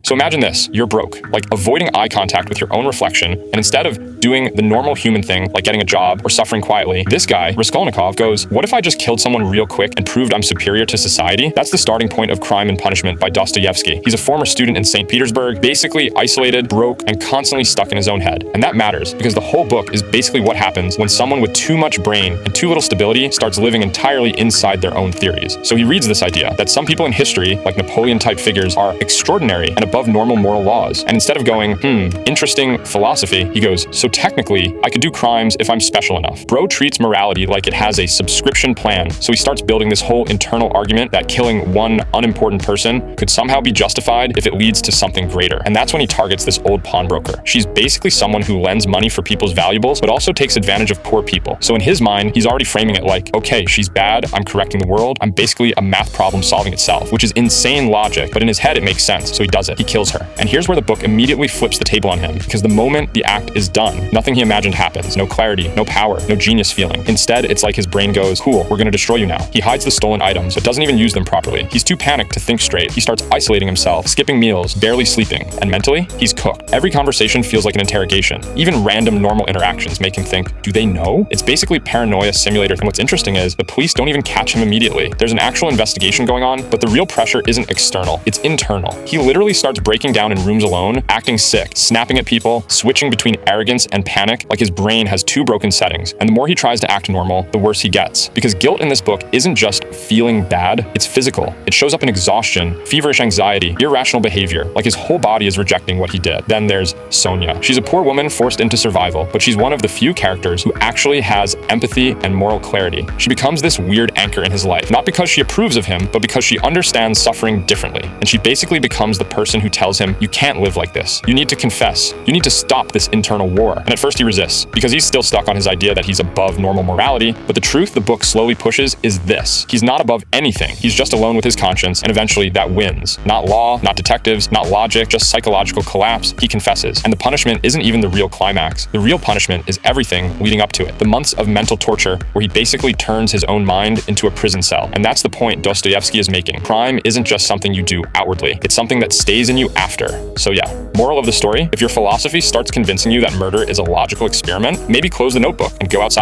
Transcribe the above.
So imagine this, you're broke, like avoiding eye contact with your own reflection, and instead of doing the normal human thing, like getting a job or suffering quietly, this guy, Raskolnikov, goes, what if I just killed someone real quick and proved I'm superior to society? That's the starting point of Crime and Punishment by Dostoevsky. He's a former student in St. Petersburg, basically isolated, broke, and constantly stuck in his own head. And that matters, because the whole book is basically what happens when someone with too much brain and too little stability starts living entirely inside their own theories. So he reads this idea that some people in history, like Napoleon-type figures, are extraordinary and above normal moral laws. And instead of going, interesting philosophy, he goes, so technically, I could do crimes if I'm special enough. Bro treats morality like it has a subscription plan, so he starts building this whole internal argument that killing one unimportant person could somehow be justified if it leads to something greater. And that's when he targets this old pawnbroker. She's basically someone who lends money for people's valuables, but also takes advantage of poor people. So in his mind, he's already framing it like, okay, she's bad, I'm correcting the world, I'm basically a math problem solving itself, which is insane logic, but in his head it makes sense, so he does it. He kills her. And here's where the book immediately flips the table on him, because the moment the act is done, nothing he imagined happens. No clarity, no power, no genius feeling. Instead, it's like his brain goes, cool, we're gonna destroy you now. He hides the stolen items, but doesn't even use them properly. He's too panicked to think straight. He starts isolating himself, skipping meals, barely sleeping, and mentally, he's cooked. Every conversation feels like an interrogation. Even random normal interactions make him think, do they know? It's basically paranoia simulator, and what's interesting is the police don't even catch him immediately. There's an actual investigation going on, but the real pressure isn't external, it's internal. He literally starts breaking down in rooms alone, acting sick, snapping at people, switching between arrogance and panic, like his brain has two broken settings. And the more he tries to act normal, the worse he gets. Because guilt in this book isn't just feeling bad, it's physical. It shows up in exhaustion, feverish anxiety, irrational behavior, like his whole body is rejecting what he did. Then there's Sonia. She's a poor woman forced into survival, but she's one of the few characters who actually has empathy and moral clarity. She becomes this weird anchor in his life, not because she approves of him, but because she understands suffering differently. And she basically becomes the person who tells him, you can't live like this. You need to confess. You need to stop this internal war. And at first he resists, because he's still stuck on his idea that he's above normal morality. But the truth the book slowly pushes is this. He's not above anything. He's just alone with his conscience, and eventually that wins. Not law, not detectives, not logic, just psychological collapse. He confesses. And the punishment isn't even the real climax. The real punishment is everything leading up to it. The months of mental torture where he basically turns his own mind into a prison cell. And that's the point Dostoevsky is making. Crime isn't just something you do outwardly. It's something that stays in you after. So yeah, moral of the story, if your philosophy starts convincing you that murder is a logical experiment, maybe close the notebook and go outside.